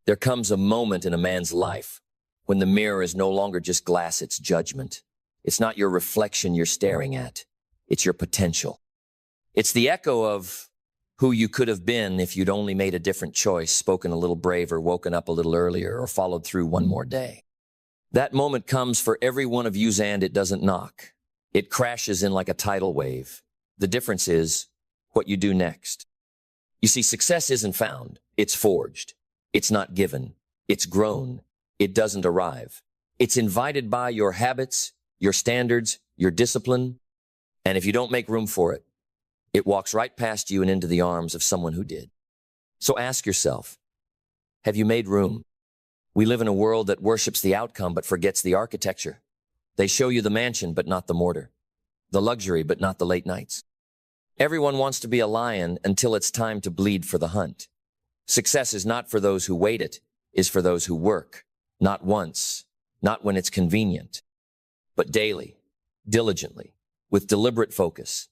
There comes a moment in a man's life when the mirror is no longer just glass, it's judgment. It's not your reflection you're staring at. It's your potential. It's the echo of who you could have been if you'd only made a different choice, spoken a little braver, woken up a little earlier, or followed through one more day. That moment comes for every one of you, and it doesn't knock. It crashes in like a tidal wave. The difference is what you do next. You see, success isn't found. It's forged. It's not given. It's grown. It doesn't arrive. It's invited by your habits, your standards, your discipline. And if you don't make room for it, it walks right past you and into the arms of someone who did. So ask yourself, have you made room? We live in a world that worships the outcome but forgets the architecture. They show you the mansion but not the mortar, the luxury but not the late nights. Everyone wants to be a lion until it's time to bleed for the hunt. Success is not for those who wait, it is for those who work, not once, not when it's convenient, but daily, diligently, with deliberate focus.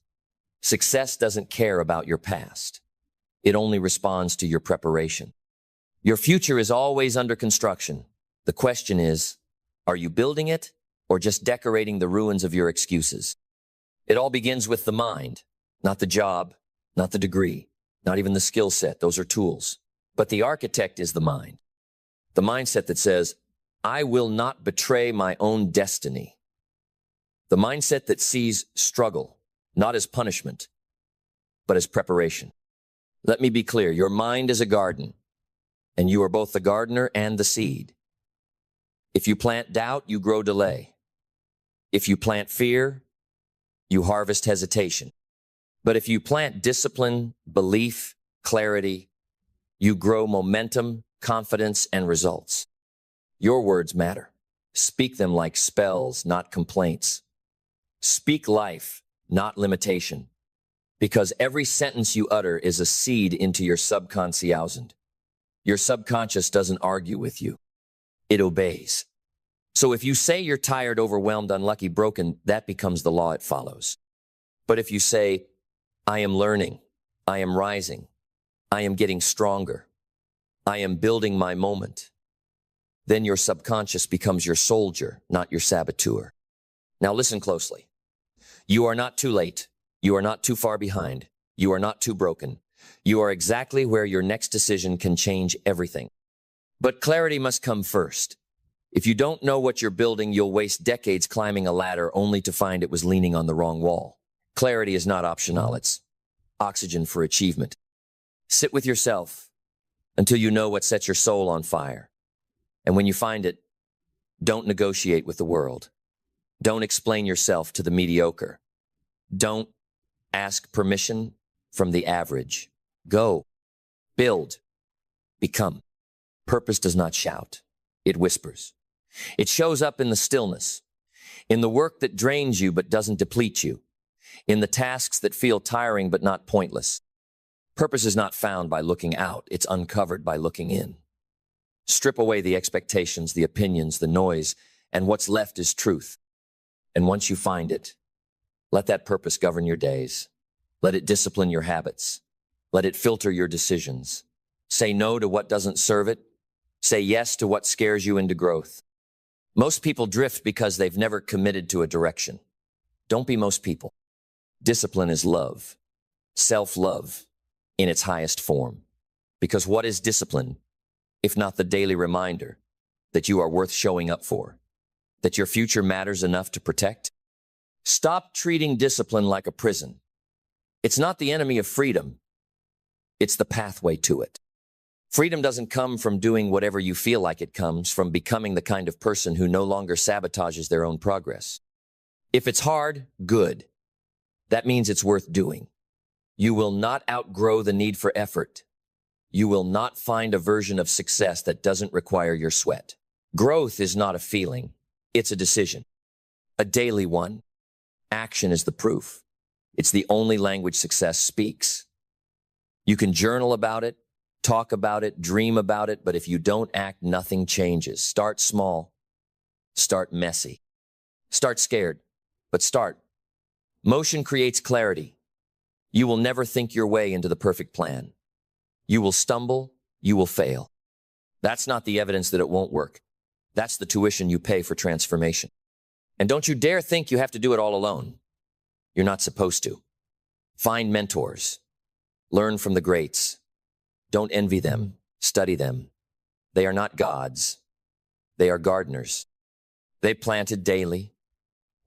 Success doesn't care about your past. It only responds to your preparation. Your future is always under construction. The question is, are you building it or just decorating the ruins of your excuses? It all begins with the mind, not the job, not the degree, not even the skill set. Those are tools. But the architect is the mind. The mindset that says, I will not betray my own destiny. The mindset that sees struggle, not as punishment, but as preparation. Let me be clear, your mind is a garden, and you are both the gardener and the seed. If you plant doubt, you grow delay. If you plant fear, you harvest hesitation. But if you plant discipline, belief, clarity, you grow momentum, confidence, and results. Your words matter. Speak them like spells, not complaints. Speak life, not limitation. Because every sentence you utter is a seed into your subconscious. Your subconscious doesn't argue with you. It obeys. So if you say you're tired, overwhelmed, unlucky, broken, that becomes the law, it follows. But if you say, I am learning, I am rising, I am getting stronger, I am building my moment, then your subconscious becomes your soldier, not your saboteur. Now listen closely. You are not too late. You are not too far behind. You are not too broken. You are exactly where your next decision can change everything. But clarity must come first. If you don't know what you're building, you'll waste decades climbing a ladder only to find it was leaning on the wrong wall. Clarity is not optional. It's oxygen for achievement. Sit with yourself until you know what sets your soul on fire. And when you find it, don't negotiate with the world. Don't explain yourself to the mediocre. Don't ask permission from the average. Go, build, become. Purpose does not shout. It whispers. It shows up in the stillness, in the work that drains you but doesn't deplete you, in the tasks that feel tiring but not pointless. Purpose is not found by looking out. It's uncovered by looking in. Strip away the expectations, the opinions, the noise, and what's left is truth. And once you find it, let that purpose govern your days. Let it discipline your habits. Let it filter your decisions. Say no to what doesn't serve it. Say yes to what scares you into growth. Most people drift because they've never committed to a direction. Don't be most people. Discipline is love, self-love in its highest form. Because what is discipline, if not the daily reminder that you are worth showing up for, that your future matters enough to protect? Stop treating discipline like a prison. It's not the enemy of freedom. It's the pathway to it. Freedom doesn't come from doing whatever you feel like. It comes from becoming the kind of person who no longer sabotages their own progress. If it's hard, good. That means it's worth doing. You will not outgrow the need for effort. You will not find a version of success that doesn't require your sweat. Growth is not a feeling. It's a decision. A daily one. Action is the proof. It's the only language success speaks. You can journal about it, talk about it, dream about it, but if you don't act, nothing changes. Start small. Start messy. Start scared, but start. Motion creates clarity. You will never think your way into the perfect plan. You will stumble, you will fail. That's not the evidence that it won't work. That's the tuition you pay for transformation. And don't you dare think you have to do it all alone. You're not supposed to. Find mentors. Learn from the greats. Don't envy them. Study them. They are not gods. They are gardeners. They planted daily,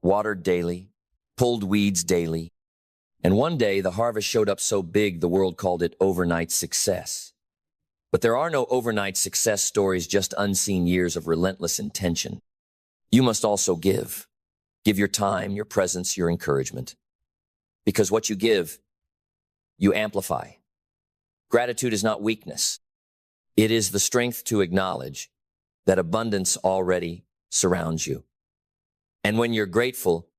watered daily, pulled weeds daily. And one day the harvest showed up so big the world called it overnight success. But there are no overnight success stories, just unseen years of relentless intention. You must also give. Give your time, your presence, your encouragement. Because what you give, you amplify. Gratitude is not weakness. It is the strength to acknowledge that abundance already surrounds you. And when you're grateful,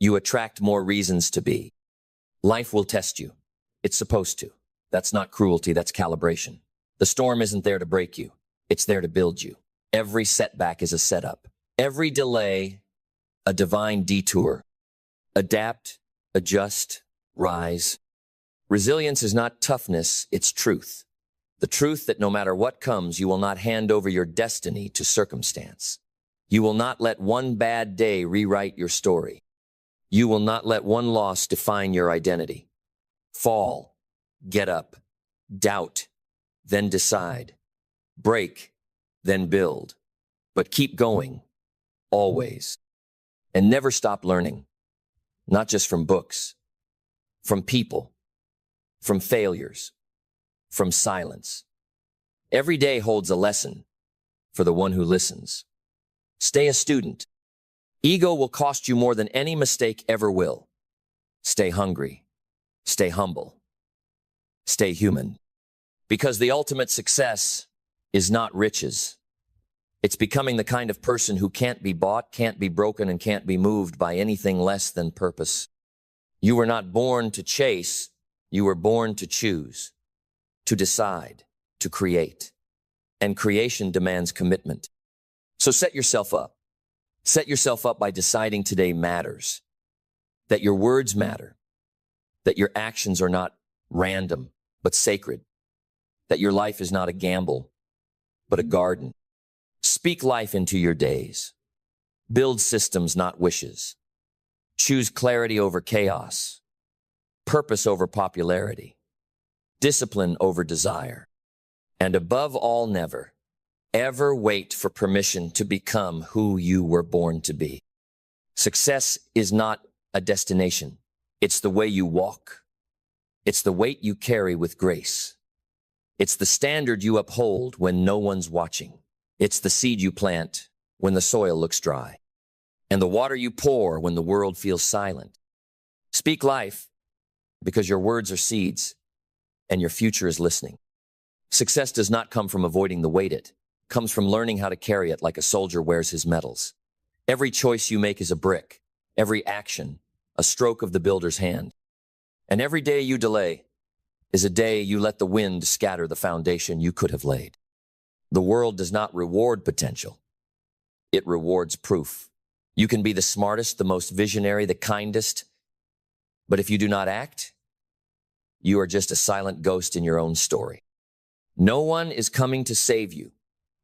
you attract more reasons to be. Life will test you. It's supposed to. That's not cruelty, that's calibration. The storm isn't there to break you. It's there to build you. Every setback is a setup. Every delay, a divine detour. Adapt, adjust, rise. Resilience is not toughness, it's truth. The truth that no matter what comes, you will not hand over your destiny to circumstance. You will not let one bad day rewrite your story. You will not let one loss define your identity. Fall, get up, doubt, then decide. Break, then build. But keep going, always. And never stop learning. Not just from books, from people, from failures, from silence. Every day holds a lesson for the one who listens. Stay a student. Ego will cost you more than any mistake ever will. Stay hungry. Stay humble. Stay human. Because the ultimate success is not riches. It's becoming the kind of person who can't be bought, can't be broken, and can't be moved by anything less than purpose. You were not born to chase. You were born to choose, to decide, to create. And creation demands commitment. So set yourself up. Set yourself up by deciding today matters, that your words matter, that your actions are not random, but sacred, that your life is not a gamble, but a garden. Speak life into your days. Build systems, not wishes. Choose clarity over chaos, purpose over popularity, discipline over desire. And above all, never, ever wait for permission to become who you were born to be. Success is not a destination. It's the way you walk. It's the weight you carry with grace. It's the standard you uphold when no one's watching. It's the seed you plant when the soil looks dry, and the water you pour when the world feels silent. Speak life, because your words are seeds, and your future is listening. Success does not come from avoiding the weight. It comes from learning how to carry it like a soldier wears his medals. Every choice you make is a brick, every action, a stroke of the builder's hand. And every day you delay is a day you let the wind scatter the foundation you could have laid. The world does not reward potential. It rewards proof. You can be the smartest, the most visionary, the kindest, but if you do not act, you are just a silent ghost in your own story. No one is coming to save you.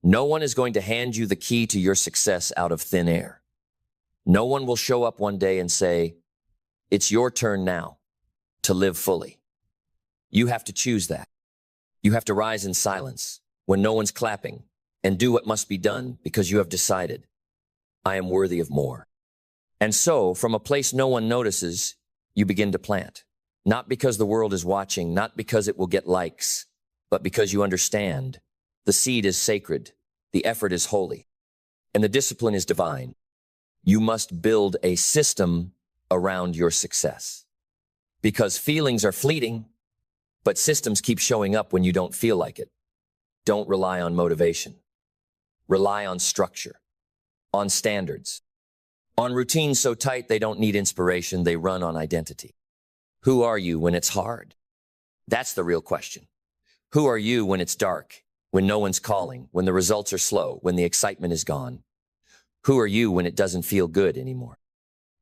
No one is going to hand you the key to your success out of thin air. No one will show up one day and say, "It's your turn now to live fully." You have to choose that. You have to rise in silence when no one's clapping and do what must be done because you have decided, "I am worthy of more." And so, from a place no one notices, you begin to plant. Not because the world is watching, not because it will get likes, but because you understand the seed is sacred, the effort is holy, and the discipline is divine. You must build a system around your success. Because feelings are fleeting, but systems keep showing up when you don't feel like it. Don't rely on motivation. Rely on structure, on standards, on routines so tight they don't need inspiration, they run on identity. Who are you when it's hard? That's the real question. Who are you when it's dark, when no one's calling, when the results are slow, when the excitement is gone? Who are you when it doesn't feel good anymore?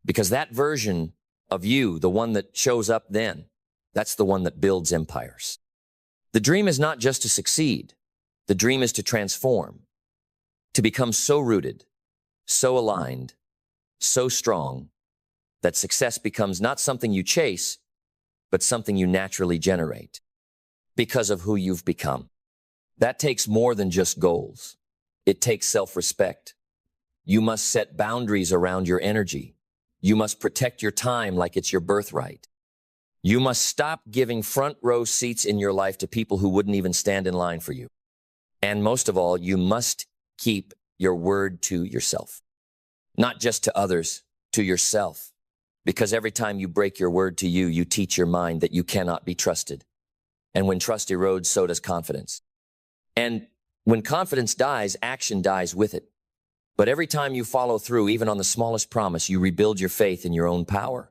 Because that version of you, the one that shows up then, that's the one that builds empires. The dream is not just to succeed. The dream is to transform, to become so rooted, so aligned, so strong that success becomes not something you chase, but something you naturally generate because of who you've become. That takes more than just goals. It takes self-respect. You must set boundaries around your energy. You must protect your time like it's your birthright. You must stop giving front row seats in your life to people who wouldn't even stand in line for you. And most of all, you must keep your word to yourself. Not just to others, to yourself. Because every time you break your word to you, you teach your mind that you cannot be trusted. And when trust erodes, so does confidence. And when confidence dies, action dies with it. But every time you follow through, even on the smallest promise, you rebuild your faith in your own power.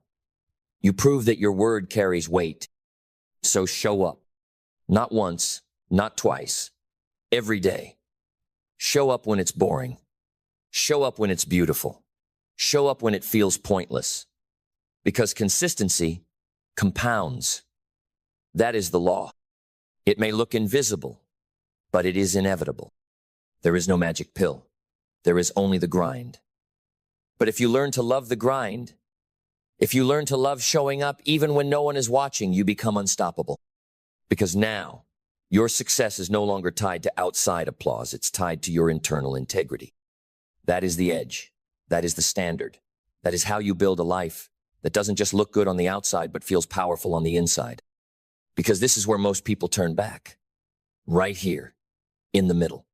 You prove that your word carries weight. So show up. Not once, not twice. Every day. Show up when it's boring. Show up when it's beautiful. Show up when it feels pointless. Because consistency compounds. That is the law. It may look invisible, but it is inevitable. There is no magic pill. There is only the grind. But if you learn to love the grind, if you learn to love showing up even when no one is watching, you become unstoppable. Because now, your success is no longer tied to outside applause. It's tied to your internal integrity. That is the edge. That is the standard. That is how you build a life that doesn't just look good on the outside, but feels powerful on the inside. Because this is where most people turn back. Right here, in the middle.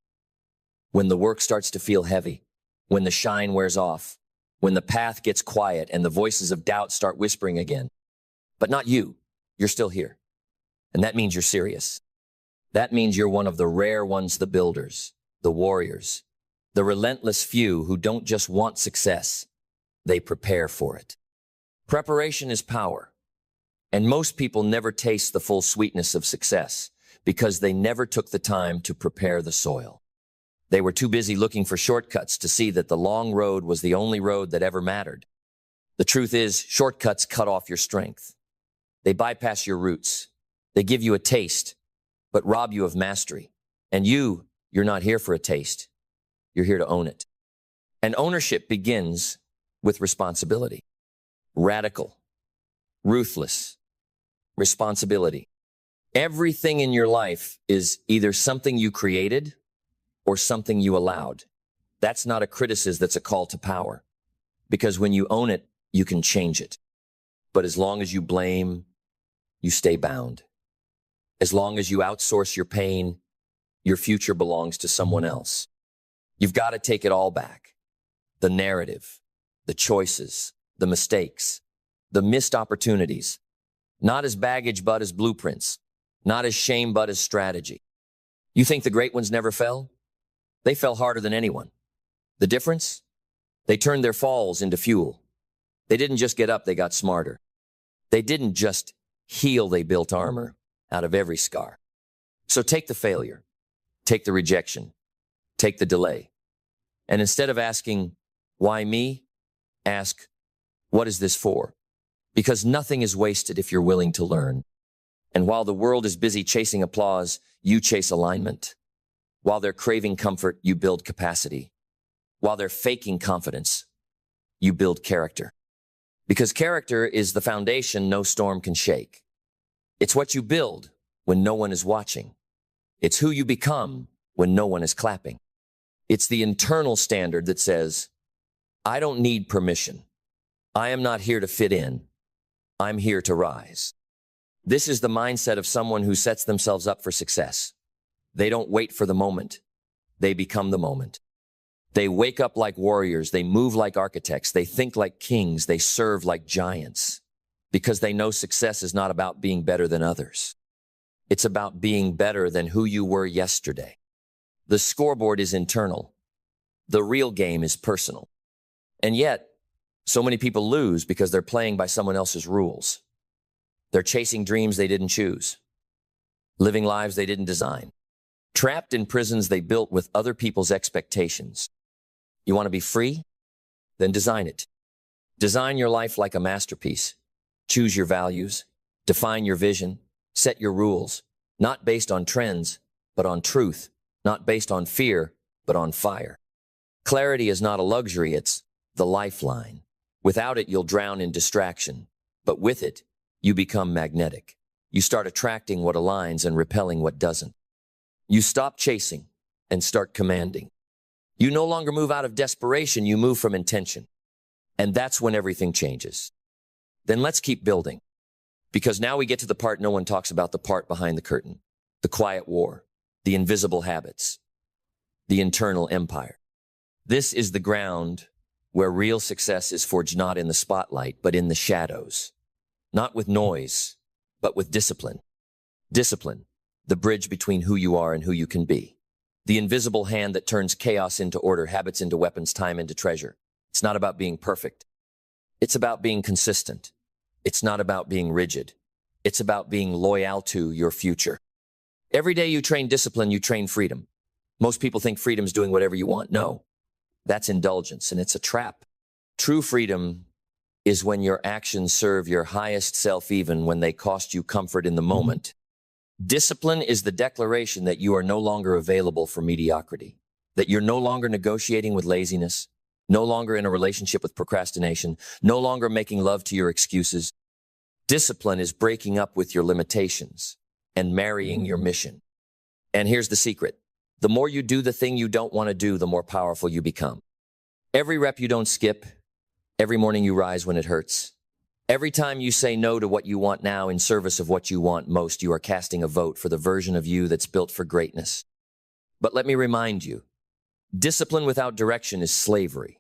When the work starts to feel heavy, when the shine wears off, when the path gets quiet and the voices of doubt start whispering again. But not you. You're still here. And that means you're serious. That means you're one of the rare ones, the builders, the warriors, the relentless few who don't just want success, they prepare for it. Preparation is power. And most people never taste the full sweetness of success because they never took the time to prepare the soil. They were too busy looking for shortcuts to see that the long road was the only road that ever mattered. The truth is, shortcuts cut off your strength. They bypass your roots. They give you a taste, but rob you of mastery. And you're not here for a taste. You're here to own it. And ownership begins with responsibility. Radical, ruthless, responsibility. Everything in your life is either something you created or something you allowed. That's not a criticism, that's a call to power. Because when you own it, you can change it. But as long as you blame, you stay bound. As long as you outsource your pain, your future belongs to someone else. You've got to take it all back. The narrative, the choices, the mistakes, the missed opportunities. Not as baggage, but as blueprints. Not as shame, but as strategy. You think the great ones never fell? They fell harder than anyone. The difference? They turned their falls into fuel. They didn't just get up, they got smarter. They didn't just heal, they built armor out of every scar. So take the failure, take the rejection, take the delay. And instead of asking, why me? Ask, what is this for? Because nothing is wasted if you're willing to learn. And while the world is busy chasing applause, you chase alignment. While they're craving comfort, you build capacity. While they're faking confidence, you build character. Because character is the foundation no storm can shake. It's what you build when no one is watching. It's who you become when no one is clapping. It's the internal standard that says, I don't need permission. I am not here to fit in. I'm here to rise. This is the mindset of someone who sets themselves up for success. They don't wait for the moment. They become the moment. They wake up like warriors. They move like architects. They think like kings. They serve like giants. Because they know success is not about being better than others. It's about being better than who you were yesterday. The scoreboard is internal. The real game is personal. And yet, so many people lose because they're playing by someone else's rules. They're chasing dreams they didn't choose. Living lives they didn't design. Trapped in prisons they built with other people's expectations. You want to be free? Then design it. Design your life like a masterpiece. Choose your values. Define your vision. Set your rules. Not based on trends, but on truth. not based on fear, but on fire. Clarity is not a luxury, it's the lifeline. Without it, you'll drown in distraction, but with it, you become magnetic. You start attracting what aligns and repelling what doesn't. You stop chasing and start commanding. You no longer move out of desperation, you move from intention. And that's when everything changes. Then let's keep building. Because now we get to the part no one talks about, the part behind the curtain. The quiet war, the invisible habits, the internal empire. This is the ground where real success is forged not in the spotlight, but in the shadows. Not with noise, but with discipline. Discipline, the bridge between who you are and who you can be. The invisible hand that turns chaos into order, habits into weapons, time into treasure. It's not about being perfect. It's about being consistent. It's not about being rigid. It's about being loyal to your future. Every day you train discipline, you train freedom. Most people think freedom is doing whatever you want. No, that's indulgence, and it's a trap. True freedom is when your actions serve your highest self, even when they cost you comfort in the moment. Discipline is the declaration that you are no longer available for mediocrity, that you're no longer negotiating with laziness, no longer in a relationship with procrastination, no longer making love to your excuses. Discipline is breaking up with your limitations and marrying your mission. And here's the secret. The more you do the thing you don't want to do, the more powerful you become. Every rep you don't skip, every morning you rise when it hurts, every time you say no to what you want now in service of what you want most, you are casting a vote for the version of you that's built for greatness. But let me remind you, discipline without direction is slavery.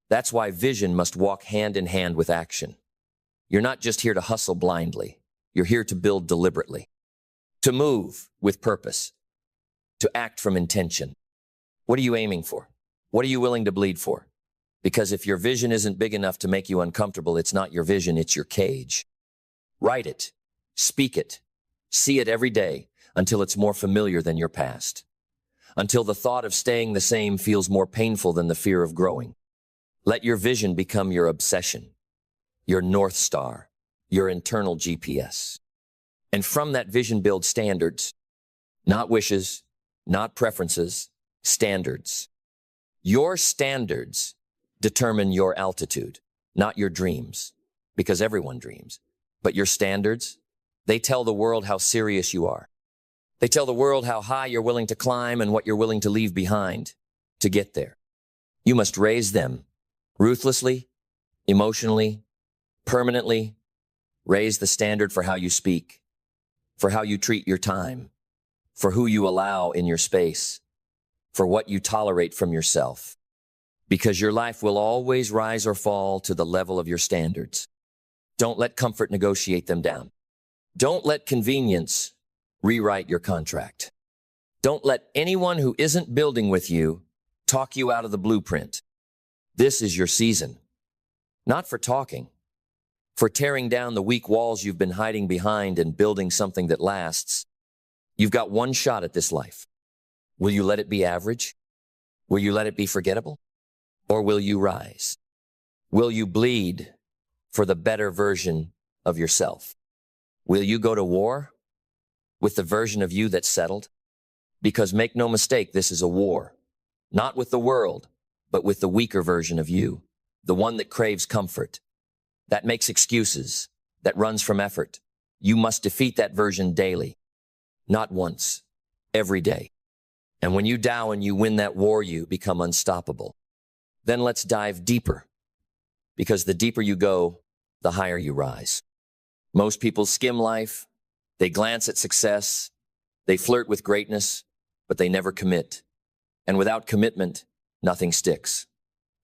That's why vision must walk hand in hand with action. You're not just here to hustle blindly. You're here to build deliberately, to move with purpose, to act from intention. What are you aiming for? What are you willing to bleed for? Because if your vision isn't big enough to make you uncomfortable, it's not your vision, it's your cage. Write it, speak it, see it every day until it's more familiar than your past. Until the thought of staying the same feels more painful than the fear of growing. Let your vision become your obsession, your North Star, your internal GPS. And from that vision, build standards, not wishes, not preferences, standards. Your standards determine your altitude, not your dreams, because everyone dreams. But your standards, they tell the world how serious you are. They tell the world how high you're willing to climb and what you're willing to leave behind to get there. You must raise them ruthlessly, emotionally, permanently. Raise the standard for how you speak, for how you treat your time, for who you allow in your space, for what you tolerate from yourself. Because your life will always rise or fall to the level of your standards. Don't let comfort negotiate them down. Don't let convenience rewrite your contract. Don't let anyone who isn't building with you talk you out of the blueprint. This is your season. Not for talking, for tearing down the weak walls you've been hiding behind and building something that lasts. You've got one shot at this life. Will you let it be average? Will you let it be forgettable? Or will you rise? Will you bleed for the better version of yourself? Will you go to war with the version of you that's settled? Because make no mistake, this is a war, not with the world, but with the weaker version of you, the one that craves comfort, that makes excuses, that runs from effort. You must defeat that version daily, not once, every day. And when you dow and you win that war, you become unstoppable. Then let's dive deeper, because the deeper you go, the higher you rise. Most people skim life, they glance at success, they flirt with greatness, but they never commit. And without commitment, nothing sticks,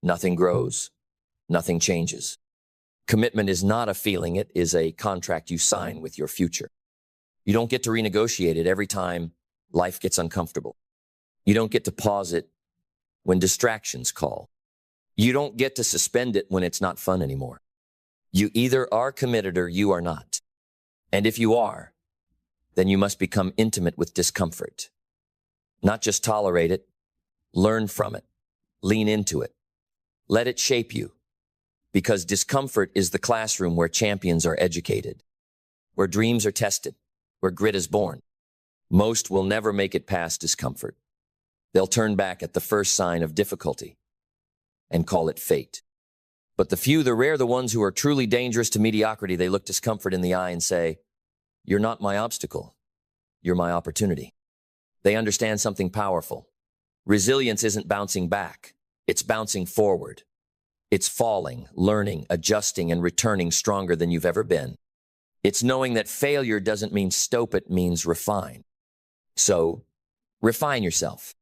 nothing grows, nothing changes. Commitment is not a feeling, it is a contract you sign with your future. You don't get to renegotiate it every time life gets uncomfortable. You don't get to pause it when distractions call. You don't get to suspend it when it's not fun anymore. You either are committed or you are not. And if you are, then you must become intimate with discomfort. Not just tolerate it, learn from it, lean into it. Let it shape you. Because discomfort is the classroom where champions are educated, where dreams are tested, where grit is born. Most will never make it past discomfort. They'll turn back at the first sign of difficulty and call it fate. But the few, the rare, the ones who are truly dangerous to mediocrity, they look discomfort in the eye and say, "You're not my obstacle. You're my opportunity." They understand something powerful. Resilience isn't bouncing back. It's bouncing forward. It's falling, learning, adjusting, and returning stronger than you've ever been. It's knowing that failure doesn't mean stop, it means refine. So, refine yourself.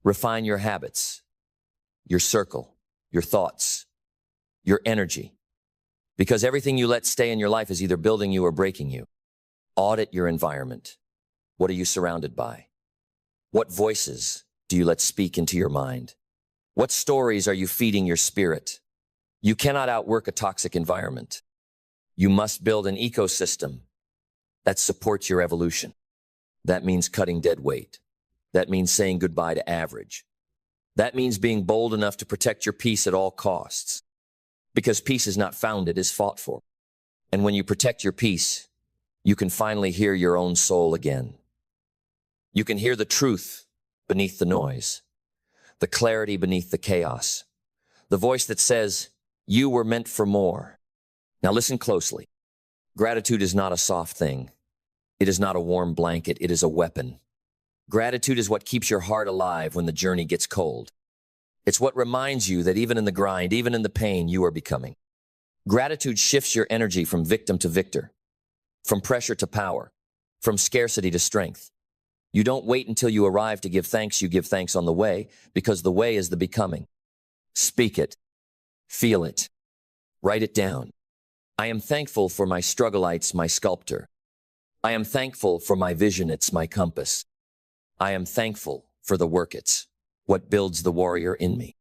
Refine your habits, your circle, your thoughts, your energy. Because everything you let stay in your life is either building you or breaking you. Audit your environment. What are you surrounded by? What voices do you let speak into your mind? What stories are you feeding your spirit? You cannot outwork a toxic environment. You must build an ecosystem that supports your evolution. That means cutting dead weight. That means saying goodbye to average. That means being bold enough to protect your peace at all costs. Because peace is not found, it is fought for. And when you protect your peace, you can finally hear your own soul again. You can hear the truth beneath the noise, the clarity beneath the chaos, the voice that says, "You were meant for more." Now listen closely. Gratitude is not a soft thing. It is not a warm blanket. It is a weapon. Gratitude is what keeps your heart alive when the journey gets cold. It's what reminds you that even in the grind, even in the pain, you are becoming. Gratitude shifts your energy from victim to victor, from pressure to power, from scarcity to strength. You don't wait until you arrive to give thanks. You give thanks on the way, because the way is the becoming. Speak it. Feel it. Write it down. I am thankful for my struggleites, my sculptor. I am thankful for my vision, it's my compass. I am thankful for the work, it's what builds the warrior in me.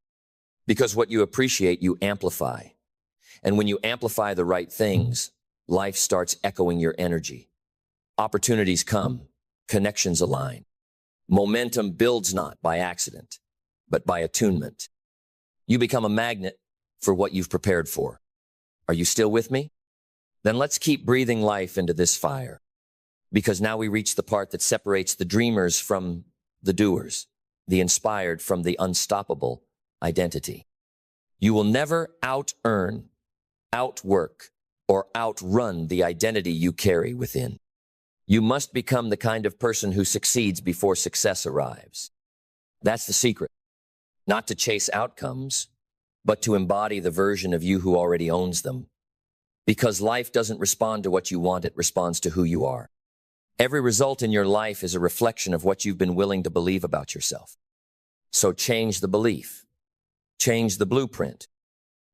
Because what you appreciate, you amplify. And when you amplify the right things, life starts echoing your energy. Opportunities come, connections align. Momentum builds not by accident, but by attunement. You become a magnet for what you've prepared for. Are you still with me? Then let's keep breathing life into this fire. Because now we reach the part that separates the dreamers from the doers, the inspired from the unstoppable identity. You will never out-earn, outwork, or outrun the identity you carry within. You must become the kind of person who succeeds before success arrives. That's the secret. Not to chase outcomes, but to embody the version of you who already owns them. Because life doesn't respond to what you want, it responds to who you are. Every result in your life is a reflection of what you've been willing to believe about yourself. So change the belief. Change the blueprint.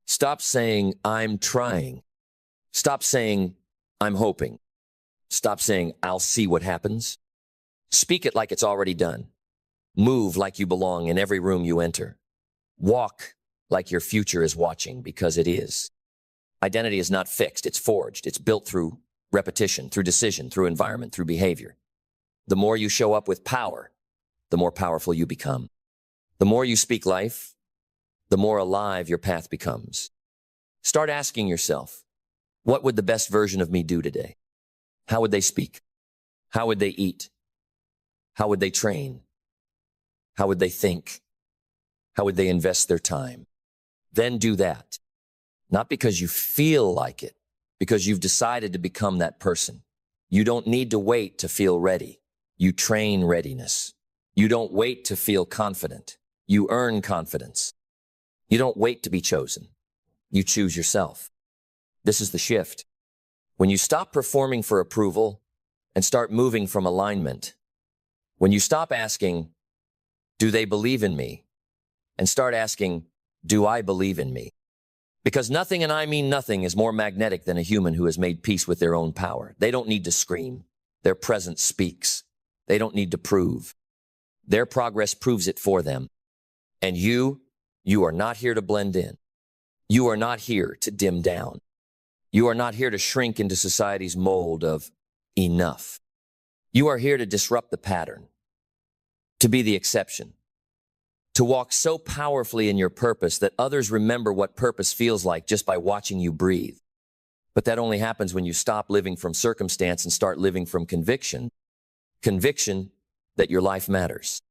Stop saying, "I'm trying." Stop saying, "I'm hoping." Stop saying, "I'll see what happens." Speak it like it's already done. Move like you belong in every room you enter. Walk like your future is watching, because it is. Identity is not fixed, it's forged. It's built through repetition, through decision, through environment, through behavior. The more you show up with power, the more powerful you become. The more you speak life, the more alive your path becomes. Start asking yourself, what would the best version of me do today? How would they speak? How would they eat? How would they train? How would they think? How would they invest their time? Then do that. Not because you feel like it, because you've decided to become that person. You don't need to wait to feel ready. You train readiness. You don't wait to feel confident. You earn confidence. You don't wait to be chosen. You choose yourself. This is the shift. When you stop performing for approval and start moving from alignment, when you stop asking, "Do they believe in me?" and start asking, "Do I believe in me?" Because nothing, and I mean nothing, is more magnetic than a human who has made peace with their own power. They don't need to scream. Their presence speaks. They don't need to prove. Their progress proves it for them. And you are not here to blend in. You are not here to dim down. You are not here to shrink into society's mold of enough. You are here to disrupt the pattern, to be the exception, to walk so powerfully in your purpose that others remember what purpose feels like just by watching you breathe. But that only happens when you stop living from circumstance and start living from conviction. Conviction that your life matters.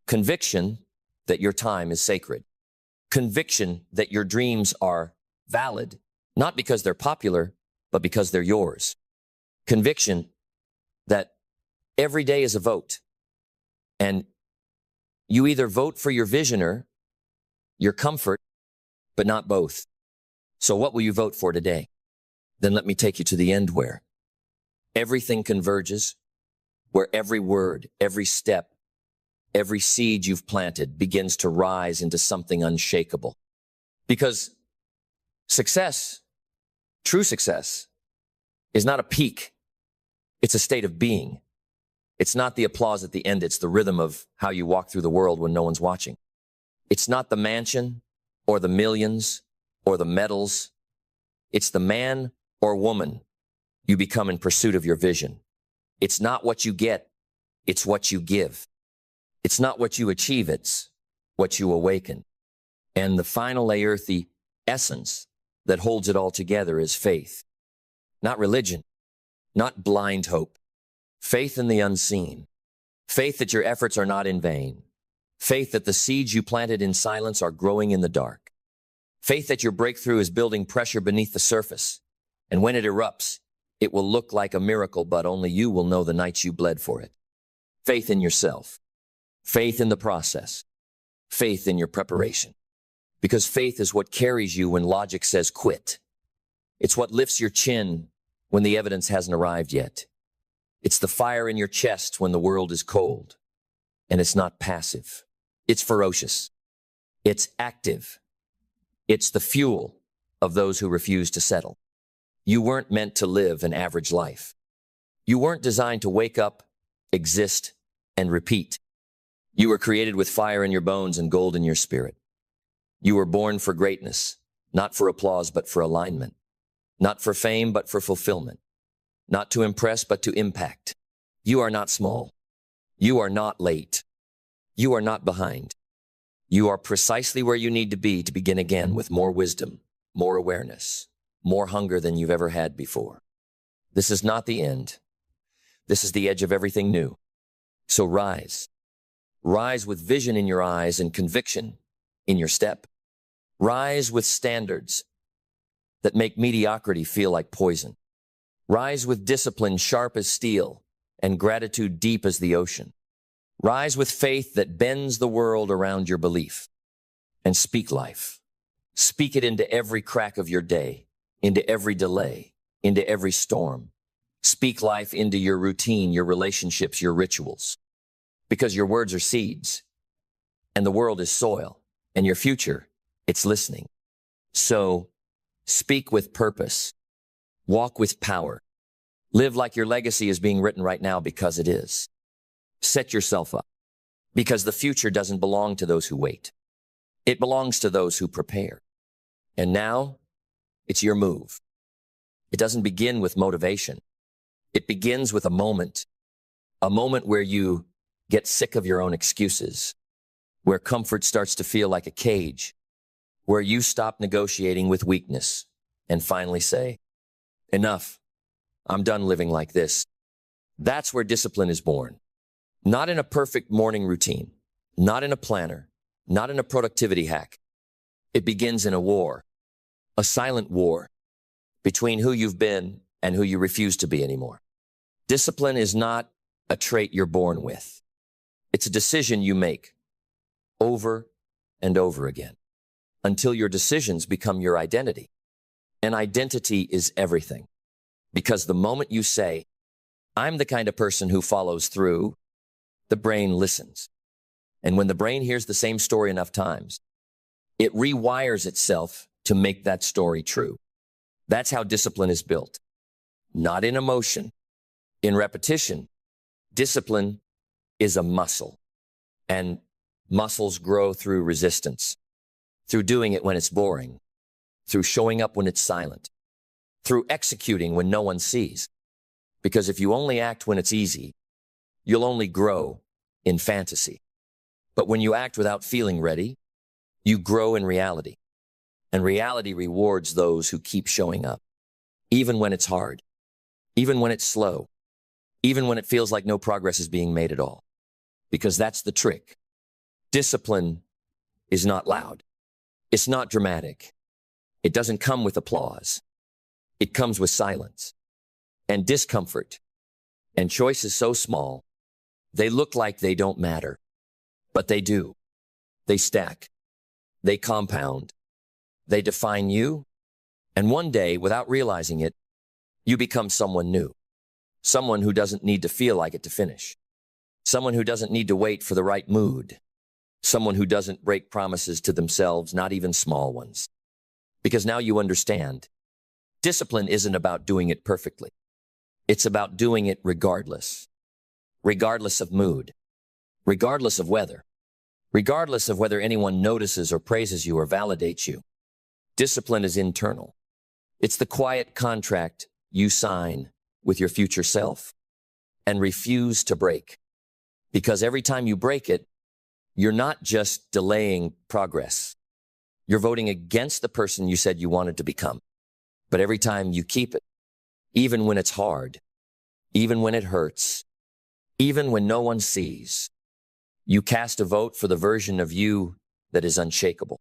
Conviction that your time is sacred. Conviction that your dreams are valid, not because they're popular, but because they're yours. Conviction that every day is a vote, and you either vote for your vision or your comfort, but not both. So what will you vote for today? Then let me take you to the end where everything converges, where every word, every step, every seed you've planted begins to rise into something unshakable. Because success, true success, is not a peak. It's a state of being. It's not the applause at the end. It's the rhythm of how you walk through the world when no one's watching. It's not the mansion or the millions or the medals. It's the man or woman you become in pursuit of your vision. It's not what you get. It's what you give. It's not what you achieve. It's what you awaken. And the final layer, the essence that holds it all together, is faith. Not religion, not blind hope. Faith in the unseen. Faith that your efforts are not in vain. Faith that the seeds you planted in silence are growing in the dark. Faith that your breakthrough is building pressure beneath the surface. And when it erupts, it will look like a miracle, but only you will know the nights you bled for it. Faith in yourself. Faith in the process. Faith in your preparation. Because faith is what carries you when logic says quit. It's what lifts your chin when the evidence hasn't arrived yet. It's the fire in your chest when the world is cold. And it's not passive. It's ferocious. It's active. It's the fuel of those who refuse to settle. You weren't meant to live an average life. You weren't designed to wake up, exist, and repeat. You were created with fire in your bones and gold in your spirit. You were born for greatness, not for applause, but for alignment. Not for fame, but for fulfillment. Not to impress, but to impact. You are not small. You are not late. You are not behind. You are precisely where you need to be to begin again with more wisdom, more awareness, more hunger than you've ever had before. This is not the end. This is the edge of everything new. So rise. Rise with vision in your eyes and conviction in your step. Rise with standards that make mediocrity feel like poison. Rise with discipline sharp as steel and gratitude deep as the ocean. Rise with faith that bends the world around your belief. And speak life. Speak it into every crack of your day, into every delay, into every storm. Speak life into your routine, your relationships, your rituals. Because your words are seeds, and the world is soil, and your future, it's listening. So, speak with purpose. Walk with power. Live like your legacy is being written right now, because it is. Set yourself up, because the future doesn't belong to those who wait. It belongs to those who prepare. And now, it's your move. It doesn't begin with motivation. It begins with a moment where you get sick of your own excuses, where comfort starts to feel like a cage, where you stop negotiating with weakness and finally say, enough, I'm done living like this. That's where discipline is born. Not in a perfect morning routine, not in a planner, not in a productivity hack. It begins in a war, a silent war between who you've been and who you refuse to be anymore. Discipline is not a trait you're born with. It's a decision you make over and over again until your decisions become your identity. And identity is everything. Because the moment you say, I'm the kind of person who follows through, the brain listens. And when the brain hears the same story enough times, it rewires itself to make that story true. That's how discipline is built. Not in emotion, in repetition. Discipline is a muscle, and muscles grow through resistance, through doing it when it's boring, through showing up when it's silent, through executing when no one sees. Because if you only act when it's easy, you'll only grow in fantasy. But when you act without feeling ready, you grow in reality. And reality rewards those who keep showing up, even when it's hard, even when it's slow, even when it feels like no progress is being made at all. Because that's the trick. Discipline is not loud. It's not dramatic. It doesn't come with applause. It comes with silence and discomfort and choices so small, they look like they don't matter, but they do. They stack. They compound. They define you. And one day, without realizing it, you become someone new. Someone who doesn't need to feel like it to finish. Someone who doesn't need to wait for the right mood. Someone who doesn't break promises to themselves, not even small ones. Because now you understand, discipline isn't about doing it perfectly. It's about doing it regardless. Regardless of mood. Regardless of weather. Regardless of whether anyone notices or praises you or validates you. Discipline is internal. It's the quiet contract you sign with your future self and refuse to break. Because every time you break it, you're not just delaying progress. You're voting against the person you said you wanted to become. But every time you keep it, even when it's hard, even when it hurts, even when no one sees, you cast a vote for the version of you that is unshakable.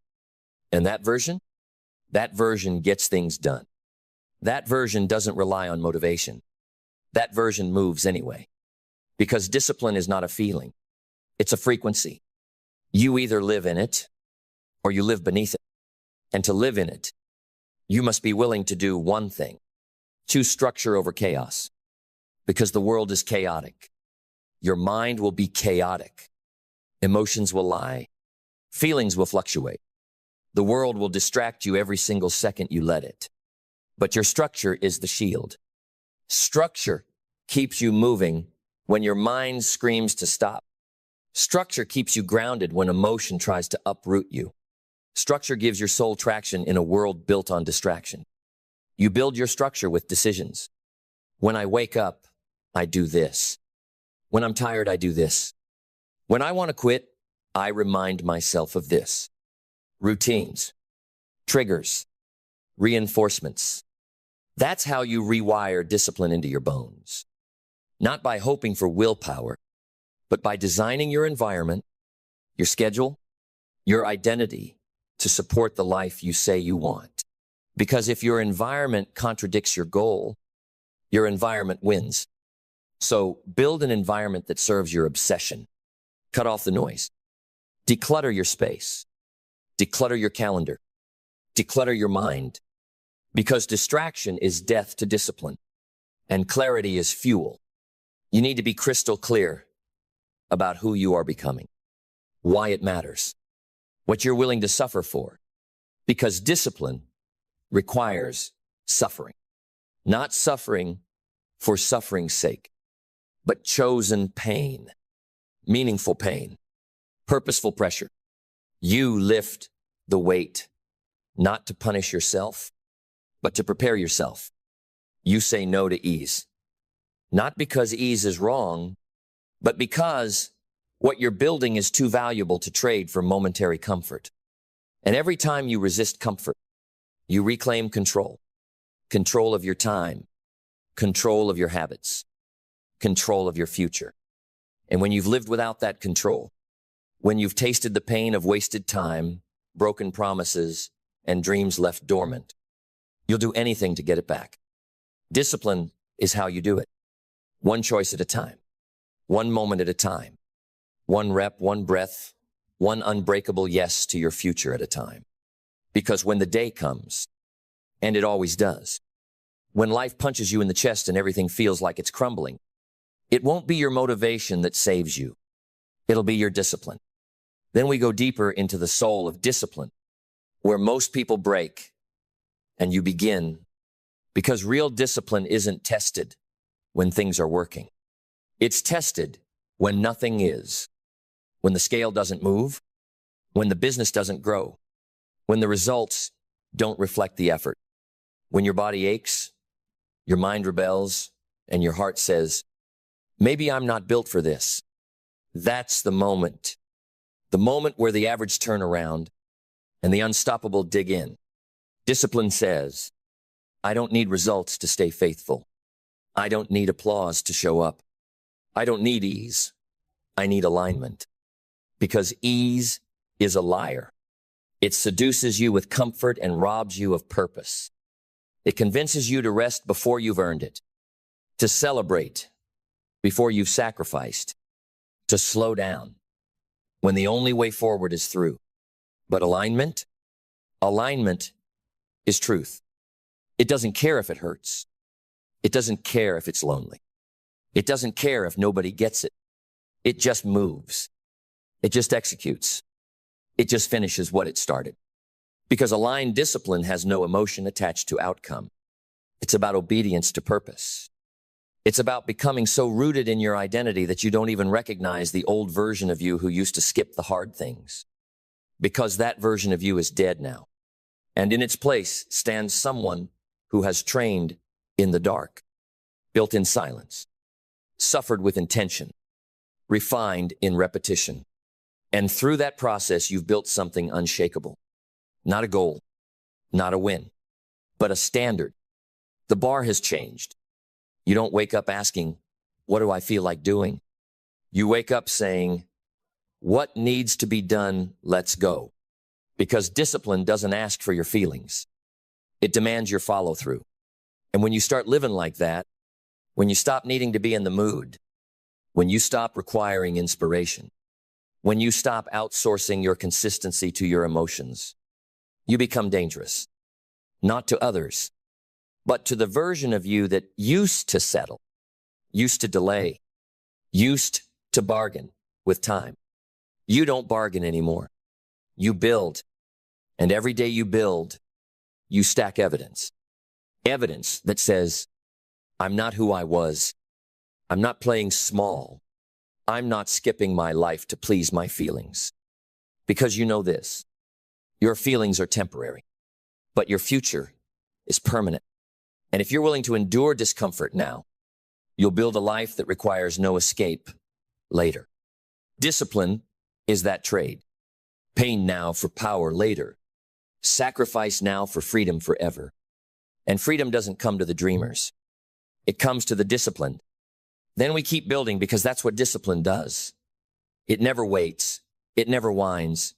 And that version gets things done. That version doesn't rely on motivation. That version moves anyway. Because discipline is not a feeling. It's a frequency. You either live in it or you live beneath it. And to live in it, you must be willing to do one thing. Choose structure over chaos. Because the world is chaotic. Your mind will be chaotic. Emotions will lie. Feelings will fluctuate. The world will distract you every single second you let it. But your structure is the shield. Structure keeps you moving when your mind screams to stop. Structure keeps you grounded when emotion tries to uproot you. Structure gives your soul traction in a world built on distraction. You build your structure with decisions. When I wake up, I do this. When I'm tired, I do this. When I want to quit, I remind myself of this. Routines, triggers, reinforcements. That's how you rewire discipline into your bones. Not by hoping for willpower, but by designing your environment, your schedule, your identity to support the life you say you want. Because if your environment contradicts your goal, your environment wins. So build an environment that serves your obsession. Cut off the noise. Declutter your space. Declutter your calendar. Declutter your mind. Because distraction is death to discipline, and clarity is fuel. You need to be crystal clear about who you are becoming, why it matters, what you're willing to suffer for. Because discipline requires suffering. Not suffering for suffering's sake, but chosen pain, meaningful pain, purposeful pressure. You lift the weight, not to punish yourself, but to prepare yourself. You say no to ease. Not because ease is wrong, but because what you're building is too valuable to trade for momentary comfort. And every time you resist comfort, you reclaim control. Control of your time, control of your habits, control of your future. And when you've lived without that control, when you've tasted the pain of wasted time, broken promises, and dreams left dormant, you'll do anything to get it back. Discipline is how you do it. One choice at a time, one moment at a time, one rep, one breath, one unbreakable yes to your future at a time. Because when the day comes, and it always does, when life punches you in the chest and everything feels like it's crumbling, it won't be your motivation that saves you. It'll be your discipline. Then we go deeper into the soul of discipline, where most people break and you begin, because real discipline isn't tested when things are working. It's tested when nothing is, when the scale doesn't move, when the business doesn't grow, when the results don't reflect the effort, when your body aches, your mind rebels, and your heart says, maybe I'm not built for this. That's the moment where the average turn around and the unstoppable dig in. Discipline says, I don't need results to stay faithful. I don't need applause to show up. I don't need ease. I need alignment. because ease is a liar. It seduces you with comfort and robs you of purpose. It convinces you to rest before you've earned it, to celebrate before you've sacrificed, to slow down when the only way forward is through. But alignment is truth. It doesn't care if it hurts. It doesn't care if it's lonely. It doesn't care if nobody gets it. It just moves. It just executes. It just finishes what it started. Because aligned discipline has no emotion attached to outcome. It's about obedience to purpose. It's about becoming so rooted in your identity that you don't even recognize the old version of you who used to skip the hard things. Because that version of you is dead now. And in its place stands someone who has trained in the dark, built in silence, suffered with intention, refined in repetition. And through that process, you've built something unshakable. Not a goal, not a win, but a standard. The bar has changed. You don't wake up asking, what do I feel like doing? You wake up saying, what needs to be done? Let's go. Because discipline doesn't ask for your feelings. It demands your follow through. And when you start living like that, when you stop needing to be in the mood, when you stop requiring inspiration, when you stop outsourcing your consistency to your emotions, you become dangerous, not to others, but to the version of you that used to settle, used to delay, used to bargain with time. You don't bargain anymore. You build. And every day you build, you stack evidence. Evidence that says, I'm not who I was. I'm not playing small. I'm not skipping my life to please my feelings. Because you know this, your feelings are temporary, but your future is permanent. And if you're willing to endure discomfort now, you'll build a life that requires no escape later. Discipline is that trade. Pain now for power later. Sacrifice now for freedom forever. And freedom doesn't come to the dreamers. It comes to the disciplined. Then we keep building because that's what discipline does. It never waits. It never whines.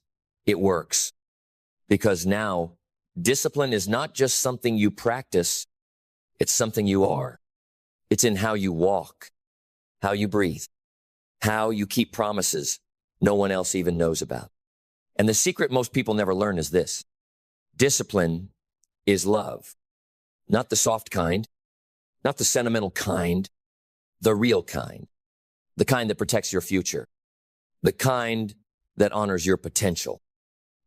It works. Because now, discipline is not just something you practice. It's something you are. It's in how you walk, how you breathe, how you keep promises no one else even knows about. And the secret most people never learn is this. Discipline is love. Not the soft kind, not the sentimental kind, the real kind. The kind that protects your future. The kind that honors your potential.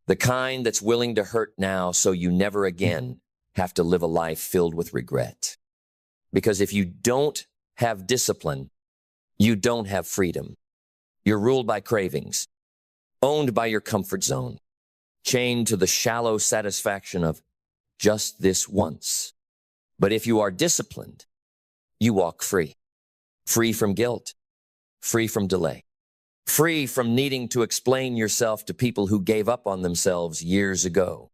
The kind that's willing to hurt now so you never again have to live a life filled with regret. Because if you don't have discipline, you don't have freedom. You're ruled by cravings, owned by your comfort zone, chained to the shallow satisfaction of just this once. But if you are disciplined, you walk free. Free from guilt, free from delay, free from needing to explain yourself to people who gave up on themselves years ago.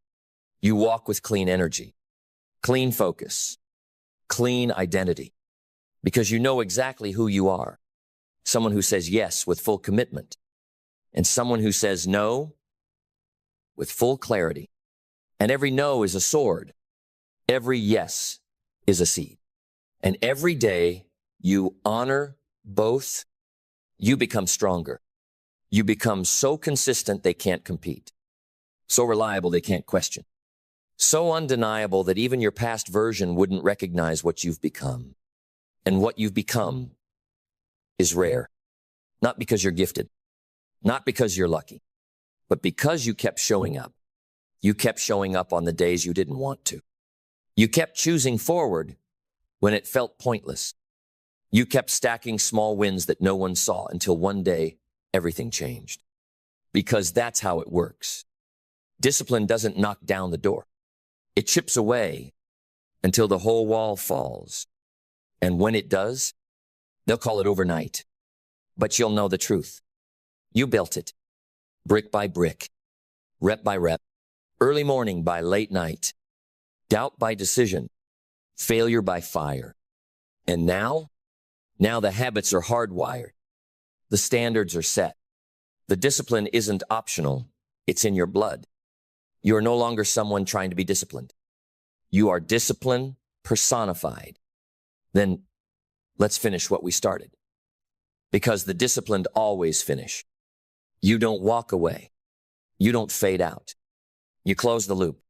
You walk with clean energy, clean focus, clean identity, because you know exactly who you are. Someone who says yes with full commitment, and someone who says no with full clarity. And every no is a sword. Every yes is a seed. And every day you honor both, you become stronger. You become so consistent they can't compete. So reliable they can't question. So undeniable that even your past version wouldn't recognize what you've become. And what you've become is rare. Not because you're gifted, not because you're lucky, but because you kept showing up. You kept showing up on the days you didn't want to. You kept choosing forward when it felt pointless. You kept stacking small wins that no one saw until one day everything changed. Because that's how it works. Discipline doesn't knock down the door. It chips away until the whole wall falls. And when it does, they'll call it overnight. But you'll know the truth. You built it, brick by brick, rep by rep, early morning by late night, doubt by decision, failure by fire. And now the habits are hardwired. The standards are set. The discipline isn't optional. It's in your blood. You are no longer someone trying to be disciplined. You are discipline personified. Then let's finish what we started. Because the disciplined always finish. You don't walk away. You don't fade out. You close the loop.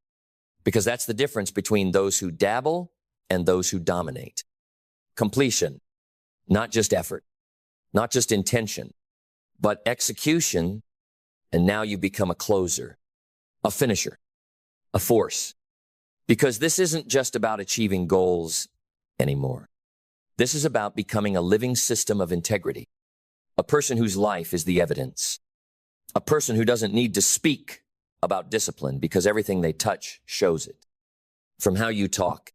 Because that's the difference between those who dabble and those who dominate. Completion, not just effort, not just intention, but execution, and now you become a closer, a finisher, a force. Because this isn't just about achieving goals anymore. This is about becoming a living system of integrity, a person whose life is the evidence, a person who doesn't need to speak about discipline because everything they touch shows it. From how you talk,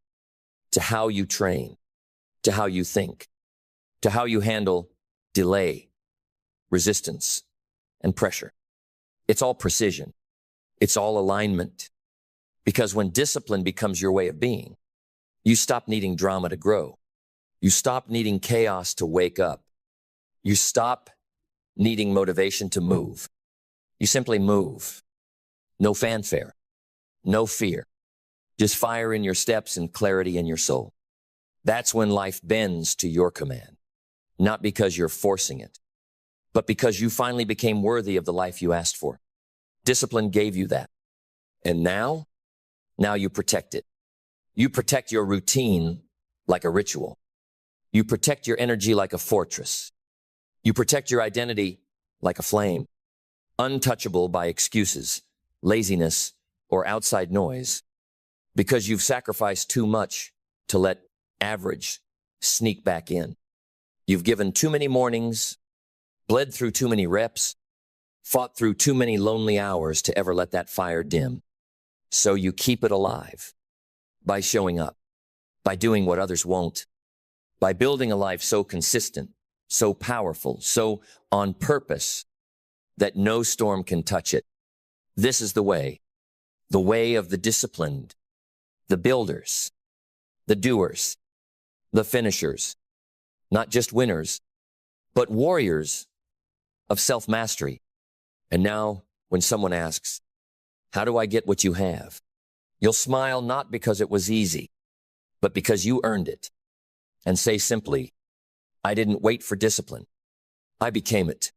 to how you train, to how you think, to how you handle delay, resistance, and pressure. It's all precision. It's all alignment. Because when discipline becomes your way of being, you stop needing drama to grow. You stop needing chaos to wake up. You stop needing motivation to move. You simply move. No fanfare, no fear, just fire in your steps and clarity in your soul. That's when life bends to your command, not because you're forcing it, but because you finally became worthy of the life you asked for. Discipline gave you that. And now you protect it. You protect your routine like a ritual. You protect your energy like a fortress. You protect your identity like a flame, untouchable by excuses, laziness, or outside noise, because you've sacrificed too much to let average sneak back in. You've given too many mornings, bled through too many reps, fought through too many lonely hours to ever let that fire dim. So you keep it alive by showing up, by doing what others won't, by building a life so consistent, so powerful, so on purpose that no storm can touch it. This is the way of the disciplined, the builders, the doers, the finishers, not just winners, but warriors of self-mastery. And now, when someone asks, how do I get what you have? You'll smile not because it was easy, but because you earned it. And say simply, I didn't wait for discipline. I became it.